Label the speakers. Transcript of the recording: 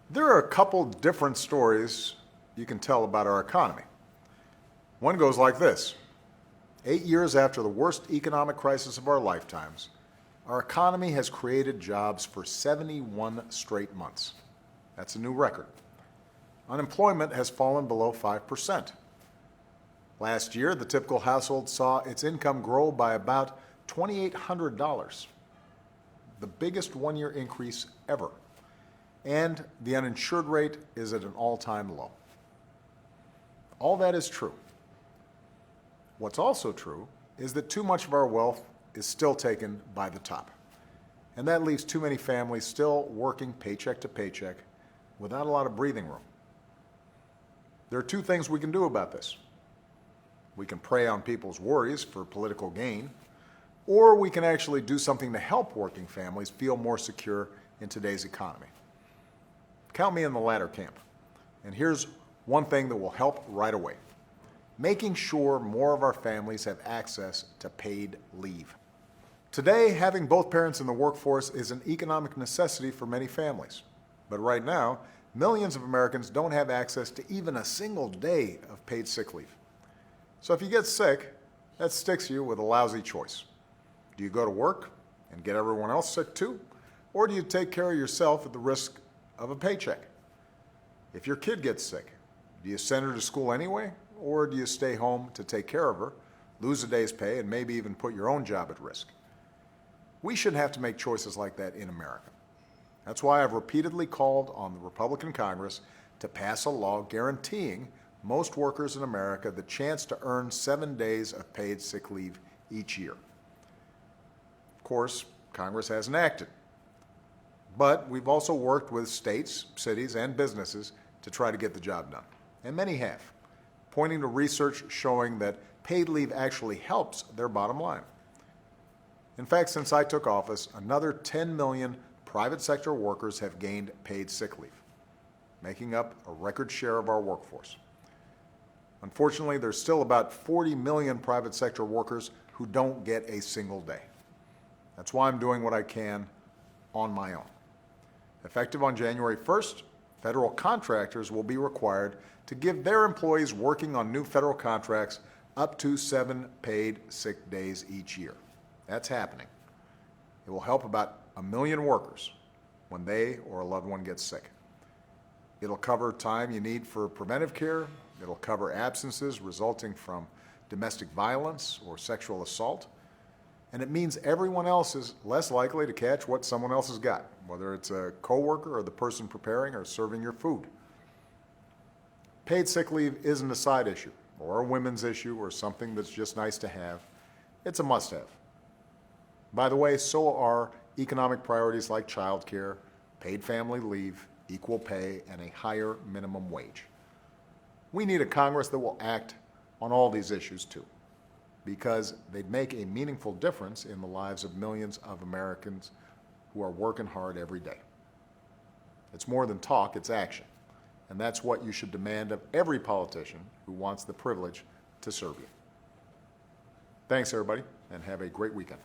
Speaker 1: There are a couple different stories you can tell about our economy. One goes like this. 8 years after the worst economic crisis of our lifetimes, our economy has created jobs for 71 straight months. That's a new record. Unemployment has fallen below 5%. Last year, the typical household saw its income grow by about $2,800, the biggest one-year increase ever. And the uninsured rate is at an all-time low. All that is true. What's also true is that too much of our wealth is still taken by the top. And that leaves too many families still working paycheck to paycheck without a lot of breathing room. There are two things we can do about this. We can prey on people's worries for political gain, or we can actually do something to help working families feel more secure in today's economy. Count me in the latter camp. And here's one thing that will help right away. Making sure more of our families have access to paid leave. Today, having both parents in the workforce is an economic necessity for many families. But right now, millions of Americans don't have access to even a single day of paid sick leave. So if you get sick, that sticks you with a lousy choice. Do you go to work and get everyone else sick too? Or do you take care of yourself at the risk of a paycheck? If your kid gets sick, do you send her to school anyway? Or do you stay home to take care of her, lose a day's pay, and maybe even put your own job at risk? We shouldn't have to make choices like that in America. That's why I've repeatedly called on the Republican Congress to pass a law guaranteeing most workers in America the chance to earn 7 days of paid sick leave each year. Of course, Congress hasn't acted. But we've also worked with states, cities, and businesses to try to get the job done. And many have, pointing to research showing that paid leave actually helps their bottom line. In fact, since I took office, another 10 million private sector workers have gained paid sick leave, making up a record share of our workforce. Unfortunately, there's still about 40 million private sector workers who don't get a single day. That's why I'm doing what I can on my own. Effective on January 1st, federal contractors will be required to give their employees working on new federal contracts up to 7 paid sick days each year. That's happening. It will help about 1 million workers when they or a loved one gets sick. It'll cover time you need for preventive care. It'll cover absences resulting from domestic violence or sexual assault. And it means everyone else is less likely to catch what someone else has got, whether it's a coworker or the person preparing or serving your food. Paid sick leave isn't a side issue or a women's issue or something that's just nice to have. It's a must-have. By the way, so are economic priorities like childcare, paid family leave, equal pay, and a higher minimum wage. We need a Congress that will act on all these issues too, because they'd make a meaningful difference in the lives of millions of Americans who are working hard every day. It's more than talk, it's action. And that's what you should demand of every politician who wants the privilege to serve you. Thanks, everybody, and have a great weekend.